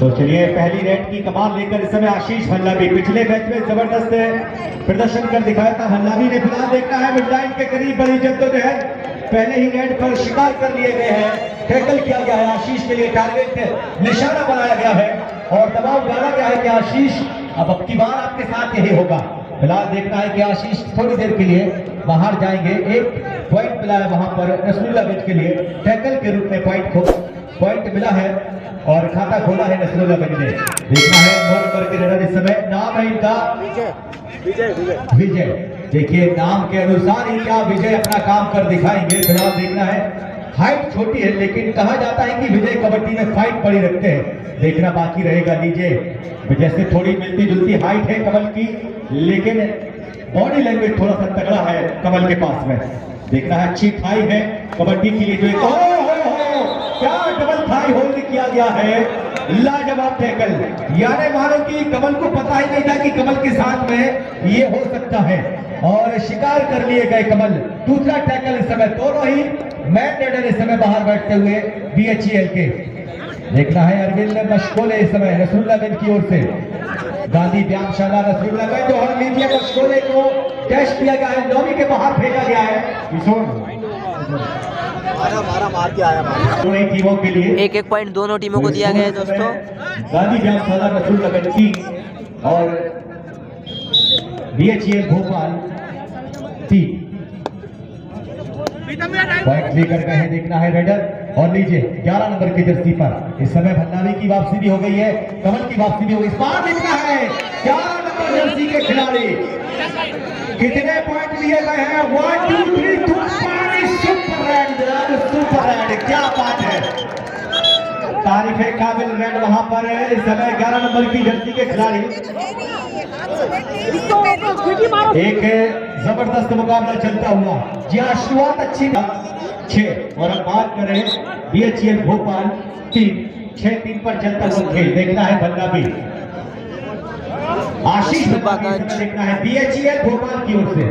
तो चलिए पहली रेड की कमान लेकर इस समय आशीष भल्लावी पिछले मैच में जबरदस्त प्रदर्शन कर दिखाया था। भल्लावी ने फिलहाल देखा है मिडलाइन के करीब बड़ी जद्दोजहद, पहले ही रेड पर शिकार कर लिए गए हैं, टैकल किया गया है। आशीष के लिए टारगेट निशाना बनाया गया है और दबाव डाला गया है कि आशीष अब की बार आपके साथ यही होगा। फिलहाल देखना है कि आशीष थोड़ी देर के लिए बाहर जाएंगे। एक पॉइंट मिला है वहां पर नसरुल्लाह के लिए, टैकल के रूप में पॉइंट मिला है और खाता खोला है नसरुल्लाह ने। देखना है 9 नंबर के रेडर इस समय, नाम है इनका विजय। देखिए नाम के अनुसार ही क्या विजय अपना काम कर दिखाएंगे। फिलहाल देखना है, हाइट छोटी है लेकिन कहा जाता है कि विजय कबड्डी में फाइट बड़ी रखते हैं। देखना बाकी रहेगा। नीचे जैसे थोड़ी मिलती जुलती हाइट है कमल की, लेकिन बॉडी लैंग्वेज थोड़ा सा तगड़ा है कमल के पास में। देखना है अच्छी थाई है कबड्डी के लिए, जो क्या डबल थाई होल्ड किया गया है, लाजवाब टैकल। यानी मानो कि कमल को पता ही नहीं था कि कमल के साथ में ये हो सकता है और शिकार कर लिए गए कमल। दूसरा टैकल इस समय, दोनों ही मैन रेडर इस समय बाहर बैठते हुए BHEL के। देखना है अरविंद मशकोले इस समय नसरुल्लाह की ओर से, गांधी व्यायामशाला नसरुल्लाह जो हर लीजिए मशकोले को टेस्ट किया गया है, लॉबी के बाहर फेंका गया है। मार के आया दोनों टीमों के लिए 1-1 पॉइंट दोनों टीमों को दिया गया है दोस्तों। गांधी व्यायामशाला नसरुल्लाह की और BHEL भोपाल टीम पॉइंट लेकर गए हैं। देखना है रेडर और लीजिए 11 नंबर की जर्सी पर इस समय भल्लावी की वापसी भी हो गई है, कमल की वापसी भी हो गई। इस बार देखना है 11 नंबर जर्सी के खिलाड़ी कितने पॉइंट लिए गए हैं। 1 2 3 सुपर रेड, क्या बात है, तारीफे काबिल रेड वहां पर है इस समय 11 नंबर की जर्सी के खिलाड़ी। एक जबरदस्त मुकाबला चलता हुआ, जी हाँ शुरुआत अच्छी 6 और अब बात करें BHEL भोपाल 6-3 पर चलता हुआ खेल। देखना है भल्लावी आशीष देखना है BHEL भोपाल की ओर से।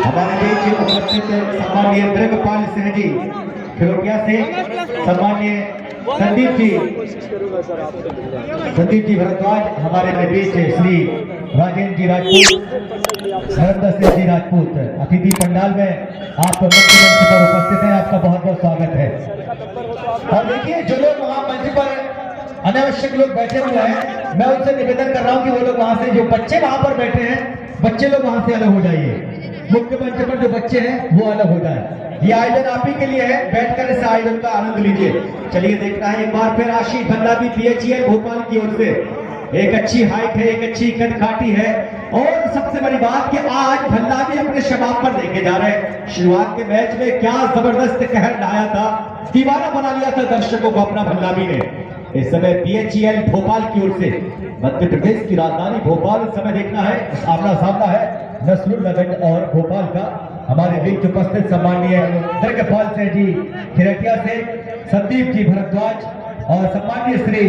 हमारे बीच उपस्थित सम्माननीय द्रगपाल सिंह जी खिरोटिया से, सम्माननीय संदीप जी भरद्वाज हमारे बीच, श्री राजेंद्र जी राजपूत, हरदा सिंह जी राजपूत अतिथि पंडाल में आप मुख्य मंच पर उपस्थित हैं, आपका बहुत बहुत स्वागत है। और देखिए जो लोग वहां मंच पर अनावश्यक लोग बैठे हुए हैं, मैं उनसे निवेदन कर रहा हूं कि वो लोग वहां से, जो बच्चे वहां पर बैठे हैं, बच्चे लोग वहां से अलग हो जाइए। मुख्य मंच पर जो बच्चे हैं वो अलग हो जाए। ये आयोजन आप ही के लिए है, बैठकर इस आयोजन का आनंद लीजिए। चलिए देखना है एक बार फिर आशीष भल्लावी BHEL भोपाल की ओर से। एक अच्छी हाइट है, एक अच्छी कद काठी है और सबसे बड़ी बात कि आज भल्लावी अपने शबाब पर देखे जा रहे हैं। शुरुआत के मैच में क्या जबरदस्त कहर ढाया था, दीवाना बना लिया था दर्शकों को अपना भल्लावी ने। इस समय BHEL भोपाल की ओर से, मध्य प्रदेश की राजधानी भोपाल इस समय देखना है आमना सामना है नसरुल्लाह और भोपाल का। हमारे बीच उपस्थित सम्माननीय द्रगपाल सिंह जी खिरटिया से, संदीप जी भरद्वाज और सम्माननीय श्री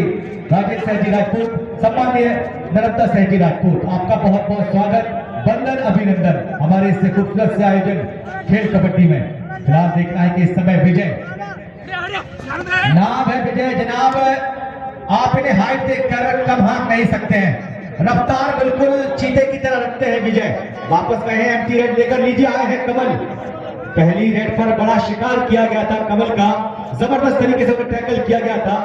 राजेंद्र सिंह जी राजपूत, सम्माननीय नर्मदा सिंह जी राजपूत, आपका बहुत बहुत स्वागत, वंदन, अभिनंदन हमारे इस खूबसूरत से आयोजन खेल कबड्डी में। फिलहाल देखना है कि इस समय विजय नाम है, विजय जनाब आप इन्हें हाइट देखकर कम हाथ नहीं सकते हैं, रफ्तार बिल्कुल चीते की तरह रखते हैं विजय। वापस गए हैं एम्प्टी रेड लेकर, लीजिए आए हैं कमल। पहली रेड पर बड़ा शिकार किया गया था कमल का, जबरदस्त तरीके से टैकल किया गया था।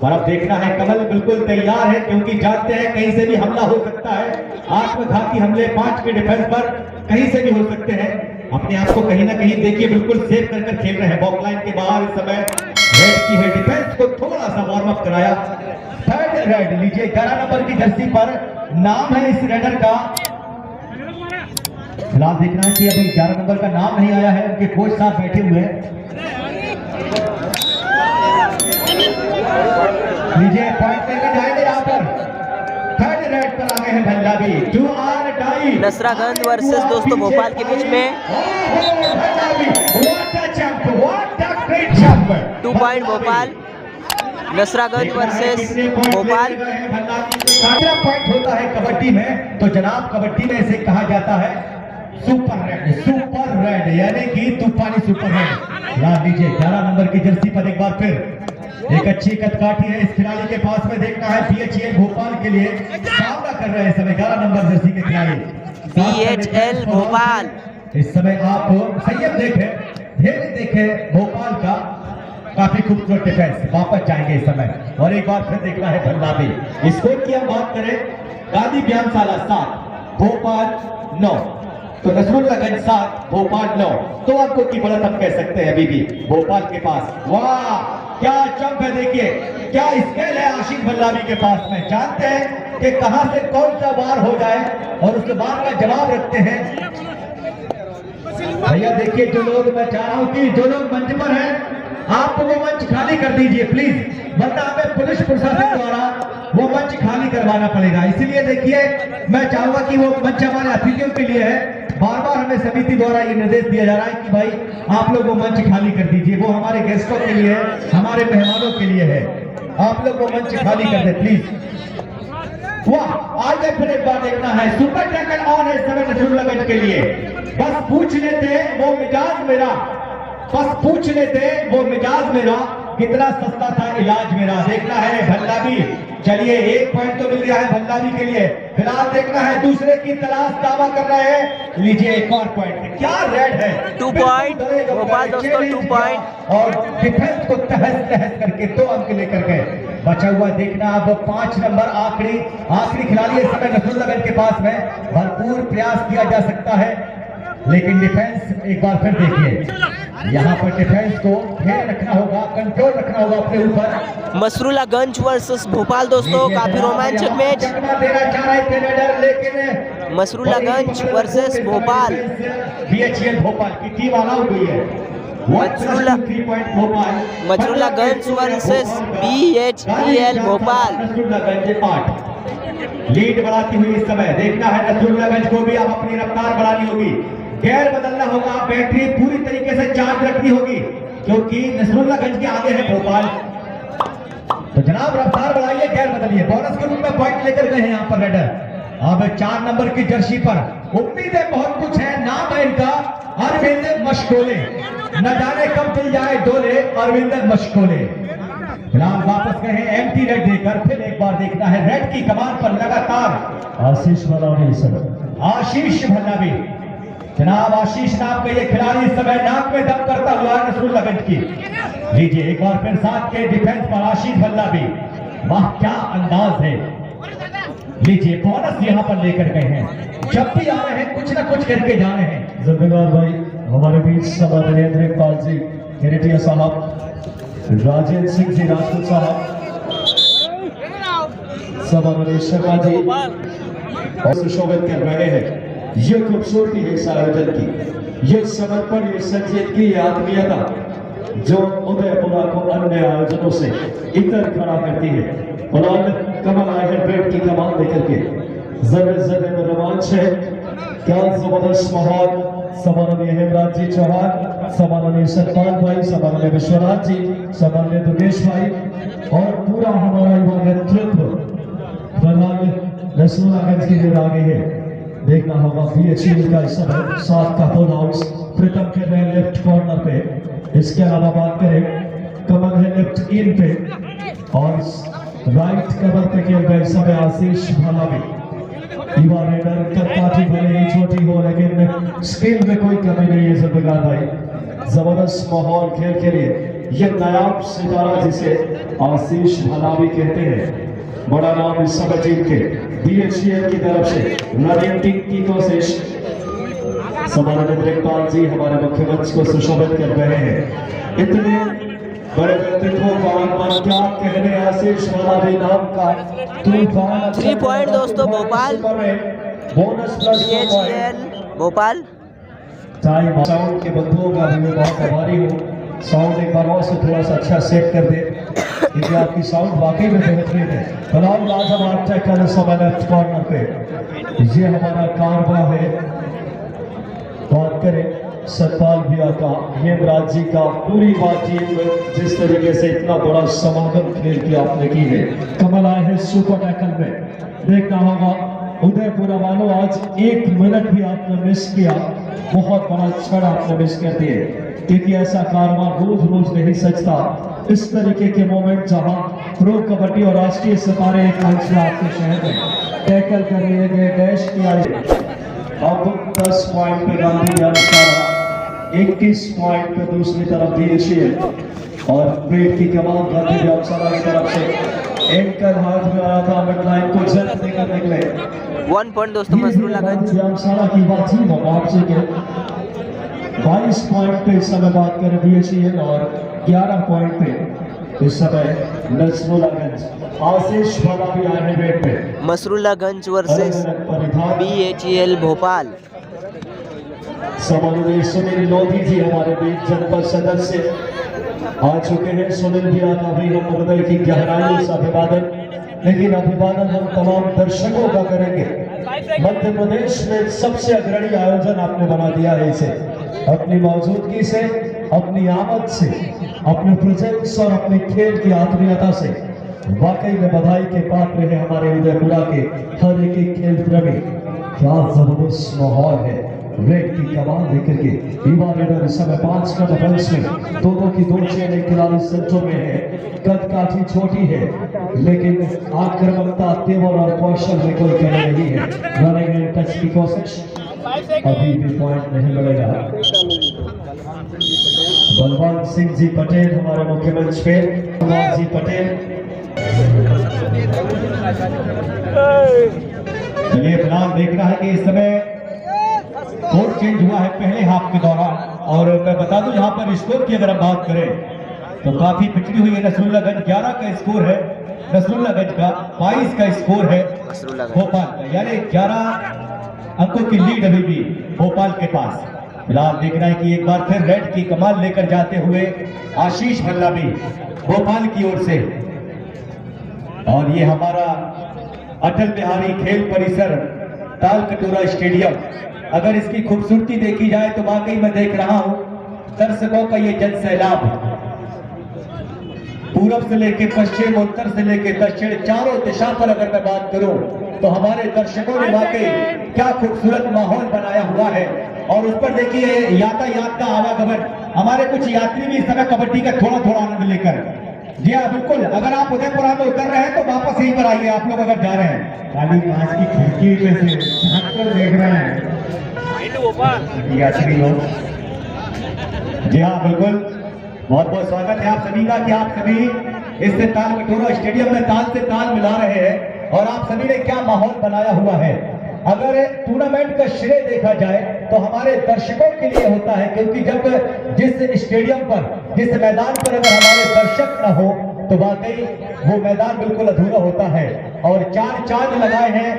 पर अब देखना है कमल बिल्कुल तैयार है, क्योंकि जानते हैं कहीं से भी हमला हो सकता है। आत्मघाती हमले 5 के डिफेंस पर कहीं से भी हो सकते हैं। अपने आप को कहीं ना कहीं देखिए बिल्कुल सेव कर खेल रहे हैं। बॉक्स लाइन के बाहर इस समय रेड की है, डिफेंस को थोड़ा सा वार्म अप कराया। थर्ड रेड लीजिए 11 नंबर की जर्सी पर, नाम है इस रेडर का। फिलहाल देखना है कि अभी 11 नंबर का नाम नहीं आया है, उनके कोच साहब बैठे हुए हैं। लीजिए पॉइंट लेकर जाएंगे यहाँ पर, थर्ड रेड पर आ गए हैं भल्लावी। 2 और डाई नसरागंज वर्सेस दोस्तों भोपाल के बीच में 2 point Bhopal, Nasraganj versus Bhopal. Point होता है कबड्डी में, तो जनाब कबड्डी में इसे कहा जाता है सुपर रेड यानी कि तूफानी सुपर रेड। याद लीजिए 11 नंबर की जर्सी पर एक बार फिर एक अच्छी कदकाठी है इस खिलाड़ी के पास में। देखना है BHL भोपाल के लिए सामना कर रहे हैं इस समय 11 नंबर जर्सी के खिलाड़ी BHL भोपाल। इस समय आप संयम देखें, धैर्य देखें भोपाल का, काफी खूबसूरत डिफेंस। वापस जाएंगे इस समय और एक बार फिर देखना है भल्लावी। स्कोर की हम बात करें, गांधी व्यायामशाला 7 भोपाल 9, तो नसरुल्लागंज 7 भोपाल 9। 2 अंकों की बढ़त हम कह सकते हैं अभी भी भोपाल के पास। वाह क्या जंप है, देखिए क्या स्केल है आशीष भल्लावी के पास में। जानते हैं कि कहां से कौन सा वार हो जाए और उस वार का जवाब रखते हैं। भैया देखिए जो लोग, मैं चाह रहा हूं कि जो लोग मंच पर हैं आप वो मंच खाली कर दीजिए प्लीज, वरना हमें पुलिस प्रशासन द्वारा वो मंच खाली करवाना पड़ेगा। इसीलिए देखिए मैं चाहूंगा कि वो मंच हमारे अतिथियों के लिए है। बार बार हमें समिति द्वारा ये निर्देश दिया जा रहा है कि भाई आप लोग वो मंच खाली कर दीजिए, वो हमारे गेस्टों के लिए है, हमारे मेहमानों के लिए है। आप लोग वो मंच खाली कर दे प्लीज। वाह आज फिर एक बार देखना है, सुपर टैकल ऑन है इस समय नसरुल्लागंज के लिए। बस पूछ लेते वो मिजाज मेरा, बस पूछ लेते वो मिजाज मेरा, कितना सस्ता था इलाज मेरा। देखना है भल्लावी, चलिए 1 पॉइंट तो मिल गया है भल्लावी के लिए। फिलहाल देखना है दूसरे की तलाश, दावा कर रहे हैं। लीजिए एक और पॉइंट, क्या रेड है 2 पॉइंट भोपाल दोस्तों, 2 पॉइंट और डिफेंस को तहस तहस करके 2 अंक लेकर गए। बचा हुआ देखना अब 5 नंबर आखिरी खिलाड़ी इस समय नसरुल्लागंज के पास में। भरपूर प्रयास किया जा सकता है लेकिन डिफेंस एक बार फिर देखिए यहाँ पर डिफेंस को ध्यान रखना होगा, कंट्रोल रखना होगा अपने ऊपर। नसरुल्लागंज वर्सेस भोपाल दोस्तों, काफी रोमांचक match. Nasrullaganj versus Bhopal. BHL Bhopal की टीम ऑल आउट हुई है। Nasrullaganj versus BHL Bhopal. Nasrullaganj 8 lead बढ़ाती हुई इस समय। देखना है नसरुल्लागंज को भी अब अपनी रफ्तार बढ़ानी होगी, गेयर बदलना होगा, बैटरी पूरी तरीके से चार्ज रखनी होगी क्योंकि नसरुल्लागंज के आगे है भोपाल। तो जनाब रफ्तार बढ़ाइए, गेयर बदलिए। बोनस के रूप में पॉइंट लेकर गए हैं यहाँ पर रेडर। अब 4 नंबर की जर्सी पर उम्मीदें बहुत कुछ है। नाम है इनका अरविंद मशकोले, न जाने कब दिल जाए डोले अरविंद मशकोले। फिलहाल वापस गए हैं एम्प्टी रेड देकर। फिर एक बार देखना है रेड की कमान पर लगातार आशीष भल्लावी। जनाब आशीष नाम का ये खिलाड़ी इस समय नाक में दम करता हुआ नसरुल्लागंज की। लीजिए एक बार फिर साथ के डिफेंस पर आशीष भल्लावी। वाह क्या अंदाज है। लीजिए बोनस यहाँ पर लेकर गए हैं। जब भी आ रहे हैं कुछ ना कुछ करके जा रहे हैं। जिम्मेदार भाई हमारे बीच सभा नरेंद्र पाल जी केरेटिया साहब, राजेंद्र सिंह जी राजपूत साहब, सभा नरेश शर्मा जी और सुशोभित कर रहे हैं। ये खूबसूरती है इस आयोजन की, ये समर्पण, ये संजीदगी, ये आत्मीयता जो उदयपुरा को अन्य आयोजनों से इतर खड़ा करती है। और कमल आयरन की कमान लेकर के जबरदस्त में रोमांच है। क्या जबरदस्त माहौल। समाननीय हेमराज जी चौहान, समाननीय सतपाल भाई, समाननीय विश्वनाथ जी, समाननीय दुर्गेश भाई और पूरा हमारा युवा नेतृत्व प्रधान नसरुल्लागंज के लिए आगे है। देखना होगा BHL का इस समय 7 का पुल हाउस प्रीतम के रहे लेफ्ट कॉर्नर पे। इसके अलावा बात करें कमल है लेफ्ट इन पे और राइट कवर पे खेल रहे समय आशीष भल्लावी। युवा रेडर कदकाठी भले ही छोटी हो लेकिन स्किल में कोई कमी नहीं है। जुल्फिकार भाई जबरदस्त माहौल खेल के लिए ये नायाब सितारा जिसे आशीष भल्लावी कहते हैं, बड़ा नाम इस समय टीम के BHL की तरफ से नरेंद्र की कोशिश। समाननीय पाल जी हमारे मुख्य मंच को सुशोभित कर रहे हैं। इतने बड़े व्यक्तित्वों का क्या कहने आशीष भल्लावी नाम का तूफान। 3 पॉइंट दोस्तों Bhopal, bonus plus BHL Bhopal. Time sound के बंधुओं का भी मैं बहुत आभारी हूँ। साउंड एक बार और से थोड़ा सा अच्छा सेट कर दे क्योंकि आपकी साउंड वाकई में बेहतरीन है। फिलहाल लाजवाब टैकल समय लेफ्ट कॉर्नर पे ये हमारा कारवा है। बात करें सतपाल भैया का, हेमराज जी का, पूरी टीम जिस तरीके से इतना बड़ा समागम खेल के आपने की है। कमल आए हैं सुपर टैकल में। देखना होगा उदयपुर वालों, आज 1 मिनट भी आपने मिस किया, बहुत बड़ा क्षण आपने मिस कर दिए, क्योंकि ऐसा कारवां रोज रोज नहीं सजता। इस तरीके के मोमेंट जहां प्रो कबड्डी और राष्ट्रीय सितारे एक मंच में आपके शहर में टैकल कर लिए गए, डैश किया। अब 10 पॉइंट पे गांधी जामसारा, 21 पॉइंट पे दूसरी तरफ बीएचएल और प्लेट की कमान गांधी जामसारा की तरफ से एंकल हाथ में आया था, मिडलाइन को जल्द देकर निकले। 1 पॉइंट दोस्तों मसरूल्लागंज। जामसारा की बात थी आपसे के 22 पॉइंट पे इस समय बात करें बीएचएल और 11 पॉइंट पे इस समय नसरुल्लागंज। आशीष वाला भी आए हैं वेट पे। मसरूल्लागंज वर्सेस BHEL भोपाल। समानुदेश सुनील लोधी जी हमारे बीच जनपद सदस्य आ चुके हैं। सुनील जी का भी हम हृदय की गहराई से अभिवादन, लेकिन अभिवादन हम तमाम दर्शकों का करेंगे। मध्य प्रदेश में सबसे अग्रणी आयोजन आपने बना दिया है इसे, अपनी मौजूदगी से, अपनी आमद से, अपने प्रेजेंस और अपने खेल की आत्मीयता से वाकई में बधाई के पात्र है हमारे उदयपुरा के हर एक खेल प्रेमी। क्या जबरदस्त माहौल है, रेड की कमान लेकर के युवा रेडर इस समय 5 का डिफेंस में, दोनों की 2 चेन एक खिलाड़ी सज्जों में है। कद काफी छोटी है, लेकिन आक्रामकता, तेवर और कौशल में कोई कमी नहीं है। रनिंग एंड टच की कोशिश, अभी भी पॉइंट नहीं मिलेगा। बलवंत सिंह जी पटेल हमारे मुख्य मंच पे, कुमार जी पटेल। चलिए फिलहाल देखना है कि इस समय स्कोर चेंज हुआ है पहले हाफ के दौरान, और मैं बता दूं यहाँ पर स्कोर की अगर हम बात करें तो काफी पिछड़ी हुई है। नसरुल्लागंज 11 का स्कोर है, नसरुल्लागंज का 22 का स्कोर है भोपाल का, यानी 11 अंकों की लीड अभी भी भोपाल के पास। फिलहाल देखना है कि एक बार फिर रेड की कमान लेकर जाते हुए आशीष भल्ला भी भोपाल की ओर से, और ये हमारा अटल बिहारी खेल परिसर तालकटोरा स्टेडियम, अगर इसकी खूबसूरती देखी जाए तो वाकई मैं देख रहा हूं दर्शकों का ये जन सैलाब, पूरब से लेकर पश्चिम, उत्तर से लेकर दक्षिण, चारों दिशा पर अगर मैं बात करूं तो हमारे दर्शकों ने वाकई क्या खूबसूरत माहौल बनाया हुआ है। और उस पर देखिए यातायात का आवागमन, हमारे कुछ यात्री भी इस समय कबड्डी का थोड़ा थोड़ा आनंद लेकर। जी हाँ बिल्कुल, अगर आप उदयपुरा में उतर रहे हैं तो वापस यहीं पर आइए। आप लोग अगर जा रहे हैं, खाली कांच की खिड़की में से झांक कर देख रहे हैं यात्री लोग। जी हाँ बिल्कुल, बहुत बहुत स्वागत है आप सभी का कि आप सभी इस तालकटोरा स्टेडियम में ताल से ताल मिला रहे हैं, और आप सभी ने क्या माहौल बनाया हुआ है। अगर टूर्नामेंट का श्रेय देखा जाए तो हमारे दर्शकों के लिए होता है, क्योंकि जब जिस स्टेडियम पर, जिस मैदान पर अगर हमारे दर्शक न हो तो वाकई वो मैदान बिल्कुल अधूरा होता है। और 4 चांद लगाए हैं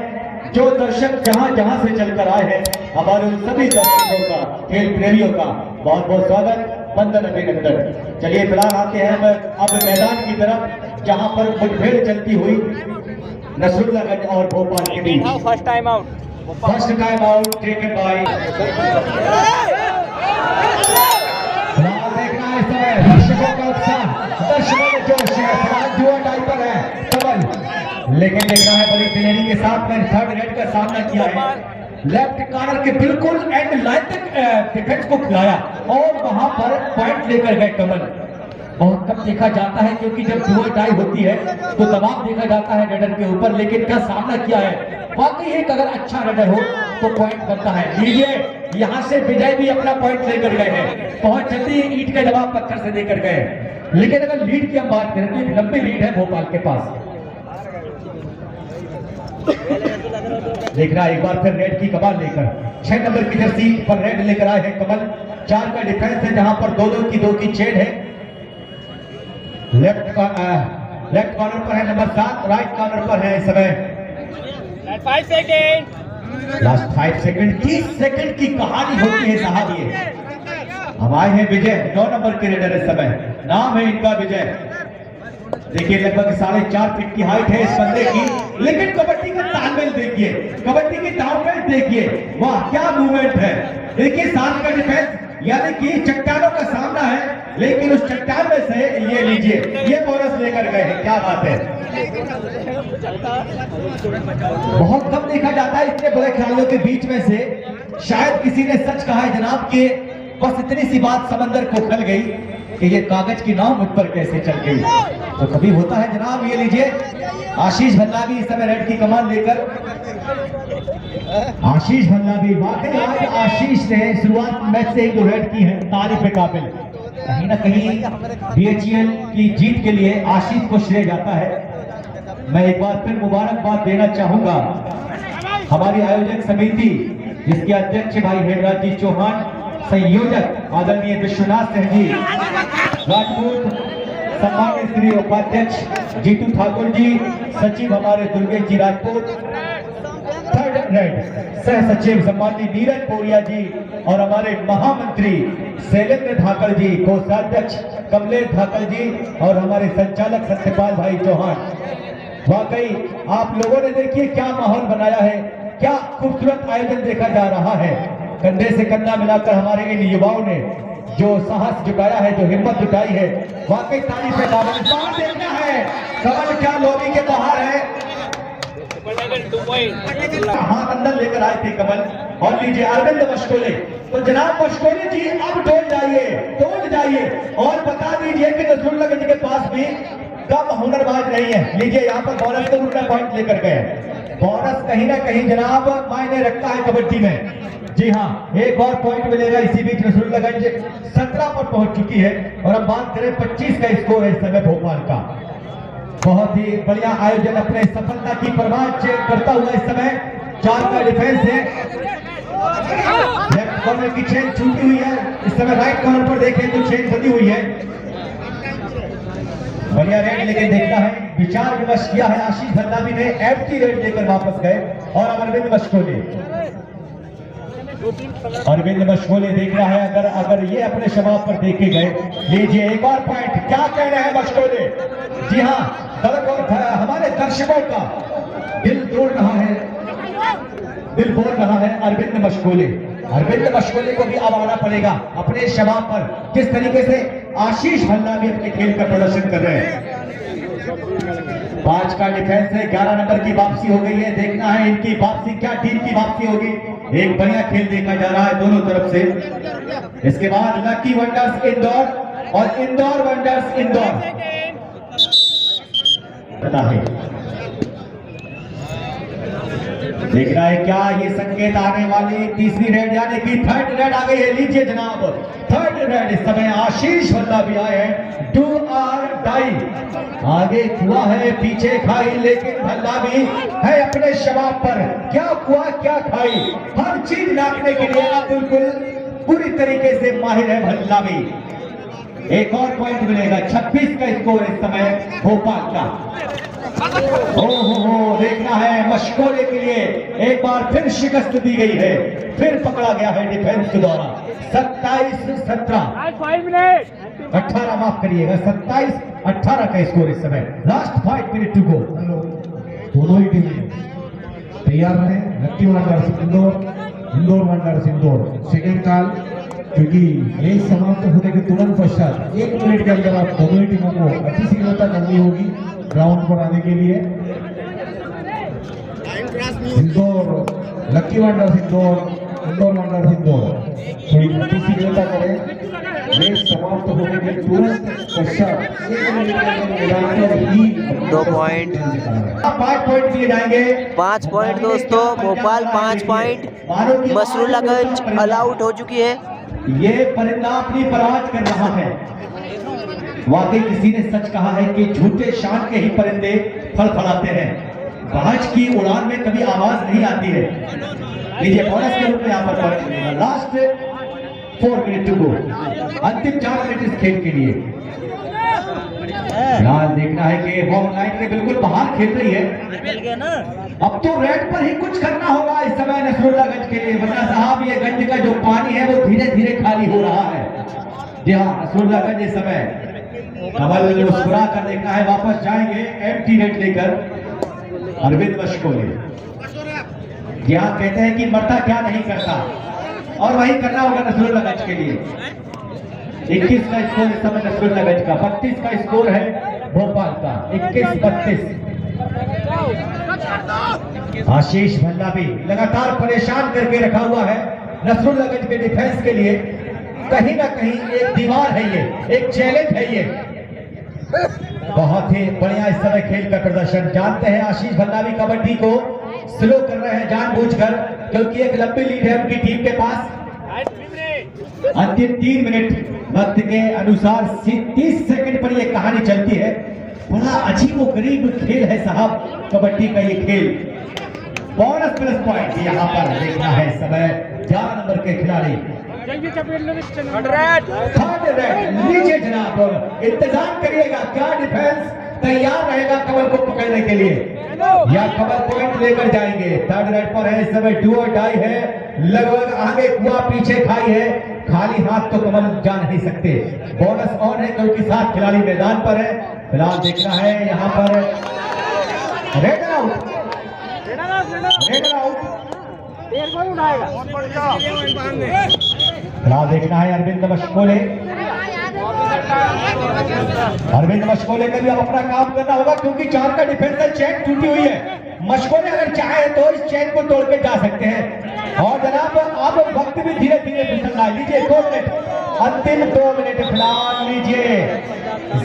जो दर्शक जहां जहां से चलकर आए हैं, हमारे उन सभी दर्शकों का, खेल प्रेमियों का बहुत बहुत स्वागत, वंदन, अभिनंदन। चलिए फिलहाल आते हैं अब मैदान की तरफ, जहां पर मुठभेड़ चलती हुई नसरुल्लागंज और भोपाल के बीच। First time out taken by. फिलहाल देखना है इस समय दर्शकों का उत्साह, दर्शकों में जोश है। फिलहाल जुआ टाइपर है कमल, लेकिन देखना है बड़ी तैयारी के साथ में थर्ड रेड का सामना किया है। लेफ्ट कॉर्नर के बिल्कुल एंड लाइन तक डिफेंस को खिलाया और वहां पर पॉइंट लेकर गए कमल। बहुत कम देखा जाता है, क्योंकि जब जुआ टाई होती है तो दबाव देखा जाता है रेडर के ऊपर, लेकिन क्या सामना किया है। वाकई एक अगर अच्छा रेडर हो तो पॉइंट बनता है। लीजिए, यहाँ से विजय भी अपना पॉइंट लेकर गए हैं, बहुत जल्दी ईंट का जवाब पत्थर से देकर गए। लेकिन अगर लीड की हम बात करें तो एक लंबी लीड है भोपाल के पास। देखना एक बार फिर रेड की कमान लेकर 6 नंबर की जर्सी पर रेड लेकर आए हैं कमल। 4 का डिफेंस है, जहां पर 2 की चेन है। लेफ्ट कॉर्नर पर है नंबर 7, राइट कॉर्नर पर है इस समय 5 सेकेंड, लास्ट 5 सेकंड, 30 सेकंड की कहानी होती है साहब। ये हम आए हैं विजय, 9 नंबर के रेडर इस समय, नाम है इनका विजय। देखिए लगभग 4.5 फीट की हाइट है इस बंदे की, लेकिन कबड्डी का तालमेल देखिए, कबड्डी की तालमेल देखिए, वाह क्या मूवमेंट है। देखिए 7 का डिफेंस, यानी कि चट्टानों का सामना है, लेकिन उस चट्टान में से ये लीजिए, ये बोनस लेकर गए हैं, क्या बात है। बहुत कम देखा जाता है इतने बड़े खिलाड़ियों के बीच में से। शायद किसी ने सच कहा है जनाब कि बस इतनी सी बात समंदर को खल गई कि ये कागज की नाव मुझ पर कैसे चल गई। तो कभी होता है जनाब। ये लीजिए आशीष भल्लावी इस समय रेड की कमान लेकर। आशीष भल्लावी, वाकई आज आशीष ने शुरुआत मैच से ही जो रेड की है तारीफ काबिल। कहीं ना कहीं बीएचईएल की जीत के लिए आशीष को श्रेय जाता है। मैं एक बार फिर मुबारकबाद देना चाहूंगा हमारी आयोजक समिति जिसके अध्यक्ष भाई हेमराज जी चौहान, संयोजक आदरणीय विश्वनाथ सिंह जी राजपूत, सम्मानित श्री उपाध्यक्ष जीतू ठाकुर जी, सचिव हमारे दुर्गेश जी राजपूत, थर्ड रेड सह सचिव सम्मानित नीरज पोरिया जी और हमारे महामंत्री शैलेंद्र धाकड़ जी, कोषाध्यक्ष कमलेश धाकड़ जी और हमारे संचालक सत्यपाल भाई चौहान। वाकई आप लोगों ने देखिए क्या माहौल बनाया है, क्या खूबसूरत आयोजन देखा जा रहा है। कंधे से कंधा मिलाकर हमारे इन युवाओं ने जो साहस जुटाया है, जो हिम्मत जुटाई है, वाकई तारीफ है काबिल। बाहर देखना है कमल क्या लॉबी के बाहर है, हाथ अंदर लेकर आए थे कमल। और लीजिए अरविंद मशकोले। तो जनाब मशकोले जी अब टोल जाइए और बता दीजिए कि नसरुल्लाहगंज के पास भी कम हुनरबाज नहीं है। लीजिए यहाँ पर बोनस को उल्टा पॉइंट लेकर गए। बोनस कहीं ना कहीं जनाब मायने रखता है कबड्डी में। जी हाँ, एक और पॉइंट मिलेगा। इसी बीच नसरुल्लाहगंज 17 पर पहुंच चुकी है और अब बात करें 25 का स्कोर है इस समय भोपाल का। बहुत ही बढ़िया आयोजन, अपने सफलता की परवाह करता हुआ इस समय 4 का डिफेंस है। लेफ्ट कॉर्नर की चेन छूटी हुई है, इस समय राइट कॉर्नर पर देखें तो चेन बंधी हुई है। बढ़िया रेड लेके देखना है, विचार विमर्श किया है आशीष भल्लावी ने, एफटी रेड लेकर वापस गए। और अरविंद मशकोले देख रहा है अगर ये अपने शबाब पर देखे गए। लीजिए एक और पॉइंट, क्या कह रहे हैं मशकोले। जी हाँ, हमारे दर्शकों का दिल तोड़ रहा है, दिल बोल रहा है अरविंद मशकोले। अरविंद मशकोले को भी अब आना पड़ेगा अपने शबाब पर। किस तरीके से आशीष भल्लावी अपने खेल का प्रदर्शन कर रहे हैं। 5 का डिफेंस है, 11 नंबर की वापसी हो गई है। देखना है इनकी वापसी, क्या टीम की वापसी होगी। एक बढ़िया खेल देखा जा रहा है दोनों तरफ से। इसके बाद लकी वंडर्स इंदौर और इंदौर वंडर्स इंदौर पता है। देख रहा है क्या ये संकेत आने वाली तीसरी रेड यानी कि थर्ड रेड आ गई है। लीजिए जनाब थर्ड रेड इस समय आशीष भल्लावी आए हैं। डू और डाई, आगे कुआ है पीछे खाई, लेकिन भल्लावी है अपने शबाब पर। क्या कुआ क्या खाई, हर चीज नापने के लिए आप बिल्कुल पूरी तरीके से माहिर है भल्लावी। एक और पॉइंट मिलेगा। 26 का स्कोर इस समय भोपाल का। ओहो, देखना है मशकोले के लिए एक बार फिर शिकस्त दी गई है, फिर पकड़ा गया है डिफेंस के द्वारा। 27-17 18 माफ करिएगा, 27-18 का स्कोर इस समय। Last 5 minute to go. दोनों ही टीमें तैयार रहे। Lucky wonders Indore, Indore wonders Indore. Second call, क्योंकि मैच समाप्त होने के तुरंत पश्चात 1 मिनट के अंदर आप दोनों ही टीमों को अच्छी शीघ्रता करनी होगी ग्राउंड पर आने के लिए। Indore lucky wonders Indore, Indore wonders Indore थोड़ी अच्छी शीघ्रता करें। मैच समाप्त होने के तुरंत पश्चात 1 मिनट के अंदर ही 2 पॉइंट, 5 पॉइंट दिए जाएंगे। 5 पॉइंट दोस्तों, भोपाल 5 पॉइंट, नसरुल्लाहगंज ऑल आउट हो चुकी है। ये परिंदा अपनी परवाज कर रहा है। वाकई किसी ने सच कहा है कि झूठे शान के ही परिंदे फड़फड़ाते हैं, बाज की उड़ान में कभी आवाज नहीं आती है। लीजिए बोनस के रूप में यहाँ पर लास्ट 4 मिनट टू गो, अंतिम 4 मिनट इस खेल के लिए। फिलहाल देखना है कि बॉल लाइन के बिल्कुल बाहर खेल रही है। अब तो रेड पर ही कुछ करना होगा इस समय नसरुल्लाहगंज के लिए, वरना साहब ये गंज का जो पानी है वो धीरे धीरे खाली हो रहा है। जी हाँ, नसरुल्लाहगंज इस समय कमल मुस्कुरा कर देखना है, वापस जाएंगे एम्प्टी रेड लेकर अरविंद मशकोले। यहाँ कहते हैं कि मरता क्या नहीं करता, और वही करना होगा नसरुल्लाहगंज के लिए। 21 का स्कोर इस समय नसरुल्लाहगंज का, 32 का स्कोर है भोपाल का। 21-32 आशीष भल्ला भी लगातार परेशान करके रखा हुआ है नसरुल्लागंज के डिफेंस के लिए। कहीं ना कहीं एक दीवार है ये, एक चैलेंज है ये। बहुत ही बढ़िया इस समय खेल का प्रदर्शन। जानते हैं आशीष भल्ला भी कबड्डी को स्लो कर रहे हैं जानबूझकर, क्योंकि एक लंबी लीड है उनकी टीम के पास। अंतिम 3 मिनट वक्त के अनुसार 30 सेकंड पर यह कहानी चलती है। बड़ा अजीबो गरीब खेल है साहब कबड्डी का ये खेल। बोनस प्लस पॉइंट यहाँ पर देखना है इस समय 11 नंबर के खिलाड़ी लीजिए जनाब, इंतजार करिएगा। क्या डिफेंस तैयार रहेगा कमल को पकड़ने के लिए, या कमल पॉइंट लेकर जाएंगे। थर्ड रेड पर है इस समय, डू और डाई है, लगभग आगे कुआ पीछे खाई है। खाली हाथ तो कमल जा नहीं सकते। बोनस ऑन है क्योंकि 7 खिलाड़ी मैदान पर है। फिलहाल देखना है यहाँ पर रेड आउट, रेड आउट। फिलहाल देखना है अरविंद मशकोले, अरविंद मशकोले का भी अब अपना काम करना होगा, क्योंकि 4 का डिफेंसर चेन टूटी हुई है। मशकोले अगर चाहे तो इस चेन को तोड़ के जा सकते हैं। और जनाब अब वक्त भी धीरे धीरे फिसल रहा है। लीजिए 2 मिनट, अंतिम 2 मिनट फिलहाल लीजिए।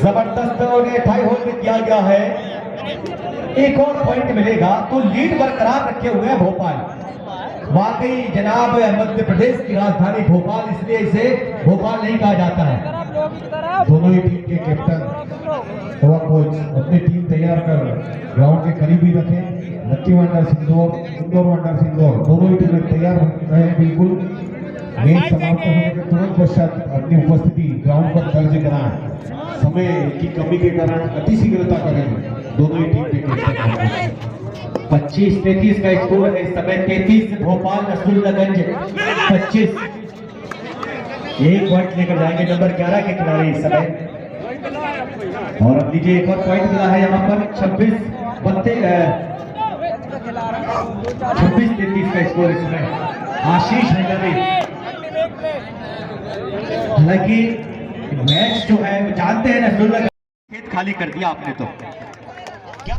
जबरदस्त उन्हें टाई होल्ड किया गया है। एक और पॉइंट मिलेगा तो लीड बरकरार रखे हुए हैं भोपाल। वाकई जनाब मध्य प्रदेश की राजधानी भोपाल, इसलिए इसे भोपाल नहीं कहा जाता है। दोनों ही टीम के कैप्टन व कोच अपनी टीम तैयार कर ग्राउंड के करीब ही रखें। लक्की वंडर्स इंदौर, इंदौर वंडर्स इंदौर, दोनों ही टीमें तैयार रहे बिल्कुल। मैच समाप्त होने के तुरंत पश्चात अपनी उपस्थिति ग्राउंड पर दर्ज कराएं। समय की कमी के कारण अतिशीघ्रता करें दोनों ही टीम के कैप्टन। 25-33 का स्कोर है इस समय। 33 भोपाल, नसरुल्लागंज 25। एक पॉइंट लेकर जाएंगे नंबर 11 के खिलाड़ी इस समय। और अब लीजिए एक और पॉइंट मिला है यहाँ पर। 26-33 का स्कोर इस समय। आशीष भल्ला, हालांकि मैच जो है जानते हैं नसरुल्लागंज खेत खाली कर दिया आपने तो क्या